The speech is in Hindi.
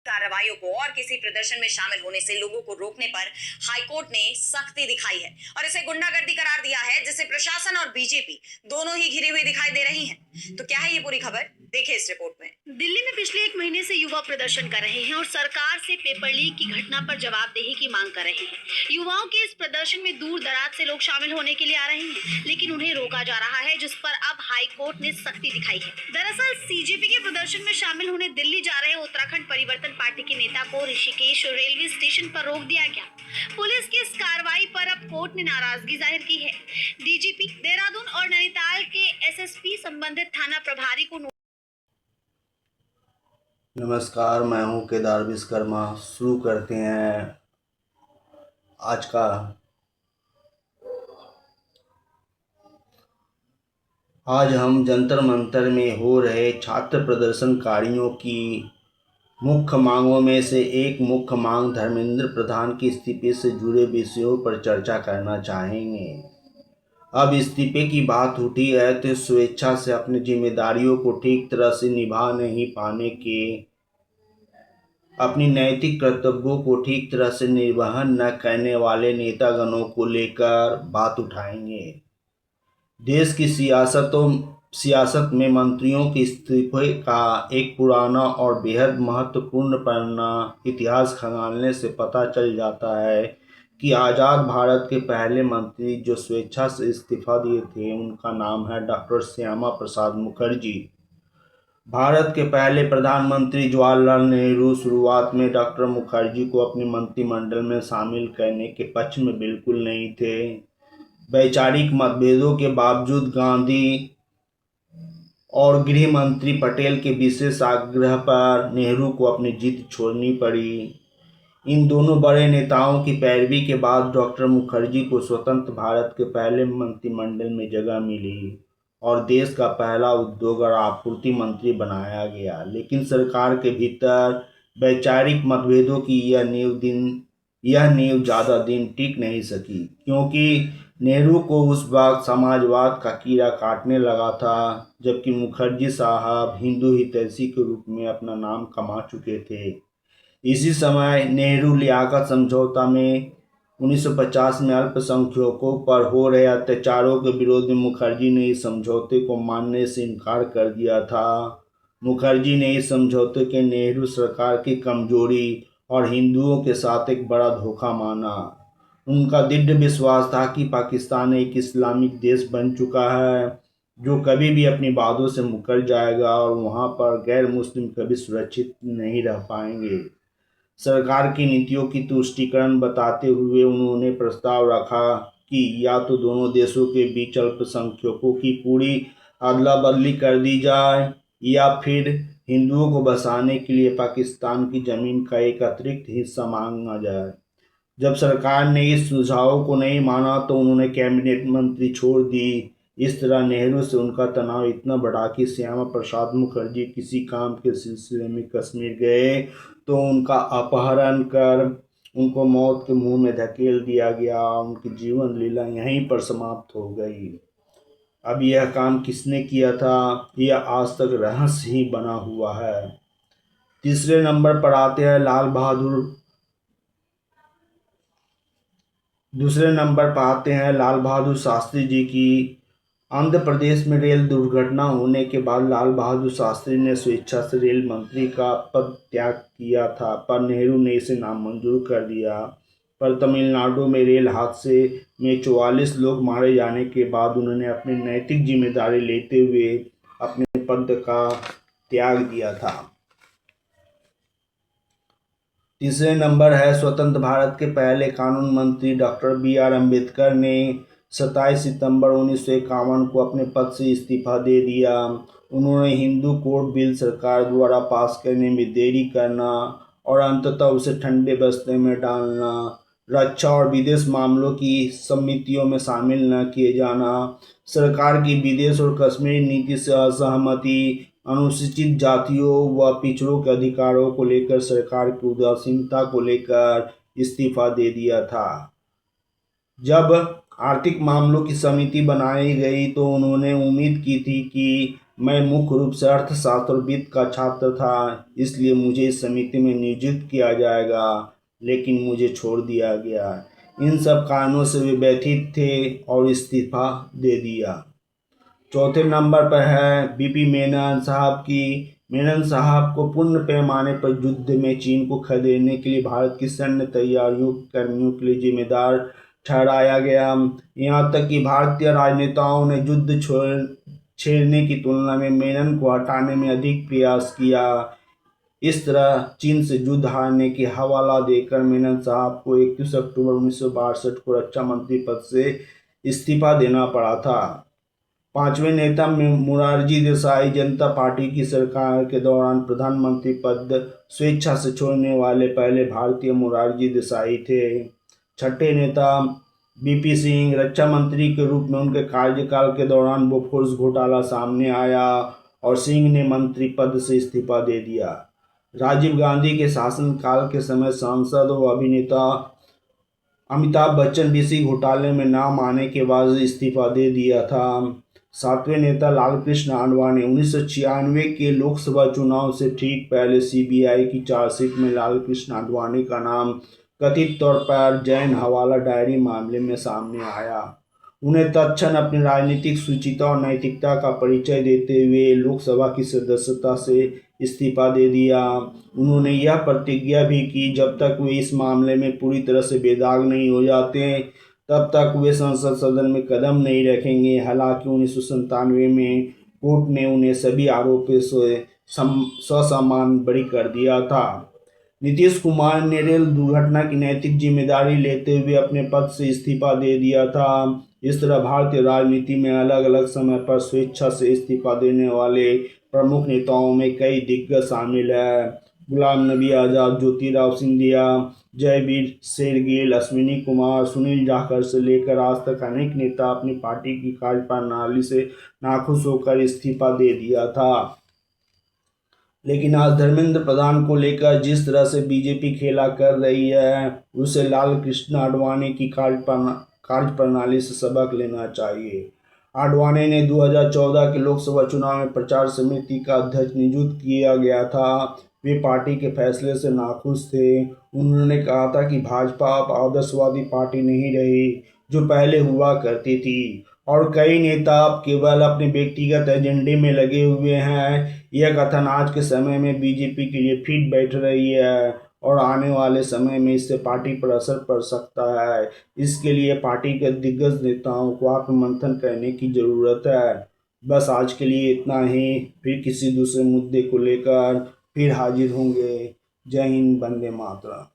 कार्रवाइयों को और किसी प्रदर्शन में शामिल होने से लोगों को रोकने पर हाईकोर्ट ने सख्ती दिखाई है और इसे गुंडागर्दी करार दिया है, जिससे प्रशासन और बीजेपी दोनों ही घिरी हुई दिखाई दे रही हैं। तो क्या है ये पूरी खबर, देखिए इस रिपोर्ट में। दिल्ली में पिछले 1 महीने से युवा प्रदर्शन कर रहे हैं और सरकार से पेपर लीक की घटना पर जवाबदेही की मांग कर रहे हैं। युवाओं के इस प्रदर्शन में दूर दराज से लोग शामिल होने के लिए आ रहे हैं, लेकिन उन्हें रोका जा रहा है, जिस पर अब हाईकोर्ट ने सख्ती दिखाई है। दरअसल सीजेपी के प्रदर्शन में शामिल होने दिल्ली जा रहे उत्तराखंड परिवर्तन पार्टी के नेता को ऋषिकेश रेलवे स्टेशन पर रोक दिया गया। पुलिस की इस कार्रवाई पर अब कोर्ट ने नाराजगी जाहिर की है। डीजीपी देहरादून और नैनीताल के एसएसपी संबंधित थाना प्रभारी को नमस्कार, मैं हूं केदार विश्वकर्मा। शुरू करते हैं आज का आज हम जंतर मंतर में हो रहे छात्र प्रदर्शनकारियों की मुख्य मांगों में से एक मुख्य मांग धर्मेंद्र प्रधान की इस्तीफे से जुड़े विषयों पर चर्चा करना चाहेंगे। अब इस्तीफे की बात उठी है तो स्वेच्छा से अपनी जिम्मेदारियों को ठीक तरह से निभा नहीं पाने के अपनी नैतिक कर्तव्यों को ठीक तरह से निर्वहन न करने वाले नेतागणों को लेकर बात उठाएंगे। देश की सियासत में मंत्रियों के इस्तीफे का एक पुराना और बेहद महत्वपूर्ण परिणाम इतिहास खंगालने से पता चल जाता है कि आज़ाद भारत के पहले मंत्री जो स्वेच्छा से इस्तीफा दिए थे उनका नाम है डॉक्टर श्यामा प्रसाद मुखर्जी। भारत के पहले प्रधानमंत्री जवाहरलाल नेहरू शुरुआत में डॉक्टर मुखर्जी को अपने मंत्रिमंडल में शामिल करने के पक्ष में बिल्कुल नहीं थे। वैचारिक मतभेदों के बावजूद गांधी और गृह मंत्री पटेल के विशेष आग्रह पर नेहरू को अपनी जीत छोड़नी पड़ी। इन दोनों बड़े नेताओं की पैरवी के बाद डॉक्टर मुखर्जी को स्वतंत्र भारत के पहले मंत्रिमंडल में जगह मिली और देश का पहला उद्योग और आपूर्ति मंत्री बनाया गया। लेकिन सरकार के भीतर वैचारिक मतभेदों की यह नींव ज़्यादा दिन टिक नहीं सकी, क्योंकि नेहरू को उस वक्त समाजवाद का कीड़ा काटने लगा था, जबकि मुखर्जी साहब हिंदू हितैषी के रूप में अपना नाम कमा चुके थे। इसी समय नेहरू लियाकत समझौता में 1950 में अल्पसंख्यकों पर हो रहे अत्याचारों के विरोध में मुखर्जी ने इस समझौते को मानने से इनकार कर दिया था। मुखर्जी ने इस समझौते के नेहरू सरकार की कमजोरी और हिंदुओं के साथ एक बड़ा धोखा माना। उनका दृढ़ विश्वास था कि पाकिस्तान एक इस्लामिक देश बन चुका है जो कभी भी अपनी बातों से मुकर जाएगा और वहां पर गैर मुस्लिम कभी सुरक्षित नहीं रह पाएंगे। सरकार की नीतियों की तुष्टीकरण बताते हुए उन्होंने प्रस्ताव रखा कि या तो दोनों देशों के बीच अल्पसंख्यकों की पूरी अदला बदली कर दी जाए या फिर हिंदुओं को बसाने के लिए पाकिस्तान की ज़मीन का एक अतिरिक्त हिस्सा मांगा जाए। जब सरकार ने इस सुझाव को नहीं माना तो उन्होंने कैबिनेट मंत्री छोड़ दी। इस तरह नेहरू से उनका तनाव इतना बढ़ा कि श्यामा प्रसाद मुखर्जी किसी काम के सिलसिले में कश्मीर गए तो उनका अपहरण कर उनको मौत के मुंह में धकेल दिया गया। उनकी जीवन लीला यहीं पर समाप्त हो गई। अब यह काम किसने किया था, यह आज तक रहस्य ही बना हुआ है। तीसरे नंबर पर आते हैं लाल बहादुर दूसरे नंबर पर आते हैं लाल बहादुर शास्त्री जी की। आंध्र प्रदेश में रेल दुर्घटना होने के बाद लाल बहादुर शास्त्री ने स्वेच्छा से रेल मंत्री का पद त्याग किया था, पर नेहरू ने इसे नामंजूर कर दिया। पर तमिलनाडु में रेल हादसे में 44 लोग मारे जाने के बाद उन्होंने अपनी नैतिक जिम्मेदारी लेते हुए अपने पद का त्याग दिया था। तीसरे नंबर है स्वतंत्र भारत के पहले कानून मंत्री डॉक्टर बी.आर. अम्बेडकर ने 27 सितंबर 1951 को अपने पद से इस्तीफा दे दिया। उन्होंने हिंदू कोड बिल सरकार द्वारा पास करने में देरी करना और अंततः उसे ठंडे बस्ते में डालना, रक्षा और विदेश मामलों की समितियों में शामिल न किए जाना, सरकार की विदेश और कश्मीर नीति से असहमति, अनुसूचित जातियों व पिछड़ों के अधिकारों को लेकर सरकार की उदासीनता को लेकर इस्तीफा दे दिया था। जब आर्थिक मामलों की समिति बनाई गई तो उन्होंने उम्मीद की थी कि मैं मुख्य रूप से अर्थशास्त्र और वित्त का छात्र था, इसलिए मुझे इस समिति में नियुक्त किया जाएगा, लेकिन मुझे छोड़ दिया गया। इन सब कारणों से वे व्यथित थे और इस्तीफा दे दिया। चौथे नंबर पर है बीपी मेनन साहब की। मेनन साहब को पूर्ण पैमाने पर युद्ध में चीन को खदेड़ने के लिए भारत की सैन्य तैयारियों कर्मियों के लिए जिम्मेदार ठहराया गया। यहाँ तक कि भारतीय राजनेताओं ने युद्ध छेड़ने की तुलना में मेनन को हटाने में अधिक प्रयास किया। इस तरह चीन से युद्ध हारने की हवाला देकर मेनन साहब को 31 अक्टूबर 1962 को रक्षा मंत्री पद से इस्तीफा देना पड़ा था। पांचवें नेता में मोरारजी देसाई जनता पार्टी की सरकार के दौरान प्रधानमंत्री पद स्वेच्छा से छोड़ने वाले पहले भारतीय मोरारजी देसाई थे। छठे नेता बीपी सिंह। रक्षा मंत्री के रूप में उनके कार्यकाल के दौरान बोफोर्स घोटाला सामने आया और सिंह ने मंत्री पद से इस्तीफा दे दिया। राजीव गांधी के शासनकाल के समय सांसद और अभिनेता अमिताभ बच्चन भी इसी घोटाले में नाम आने के बाद इस्तीफा दे दिया था। सातवें नेता लालकृष्ण आडवाणी। 1996 के लोकसभा चुनाव से ठीक पहले सीबीआई की चार्जशीट में लालकृष्ण आडवाणी का नाम कथित तौर पर जैन हवाला डायरी मामले में सामने आया। उन्हें तत्क्षण अपनी राजनीतिक शुचिता और नैतिकता का परिचय देते हुए लोकसभा की सदस्यता से इस्तीफा दे दिया। उन्होंने यह प्रतिज्ञा भी की जब तक वे इस मामले में पूरी तरह से बेदाग नहीं हो जाते तब तक वे संसद सदन में कदम नहीं रखेंगे। हालांकि 1997 में कोर्ट ने उन्हें सभी आरोपों से ससम्मान बरी कर दिया था। नीतीश कुमार ने रेल दुर्घटना की नैतिक जिम्मेदारी लेते हुए अपने पद से इस्तीफा दे दिया था। इस तरह भारतीय राजनीति में अलग अलग समय पर स्वेच्छा से इस्तीफा देने वाले प्रमुख नेताओं में कई दिग्गज शामिल हैं। गुलाम नबी आज़ाद, ज्योतिराव सिंधिया, जयवीर शेरगिल, अश्विनी कुमार, सुनील जाखड़ से लेकर आज तक अनेक नेता अपनी पार्टी की कार्यप्रणाली से नाखुश होकर इस्तीफा दे दिया था। लेकिन आज धर्मेंद्र प्रधान को लेकर जिस तरह से बीजेपी खेला कर रही है उसे लालकृष्ण आडवाणी की कार्यप्रणाली से सबक लेना चाहिए। आडवाणी ने 2014 के लोकसभा चुनाव में प्रचार समिति का अध्यक्ष नियुक्त किया गया था। वे पार्टी के फैसले से नाखुश थे। उन्होंने कहा था कि भाजपा अब आदर्शवादी पार्टी नहीं रही जो पहले हुआ करती थी और कई नेता अब केवल अपने व्यक्तिगत एजेंडे में लगे हुए हैं। यह कथन आज के समय में बीजेपी के लिए फिट बैठ रही है और आने वाले समय में इससे पार्टी पर असर पड़ सकता है। इसके लिए पार्टी के दिग्गज नेताओं को आत्ममंथन करने की जरूरत है। बस आज के लिए इतना ही। फिर किसी दूसरे मुद्दे को लेकर फिर हाजिर होंगे। जय हिंद, वंदे मातरम।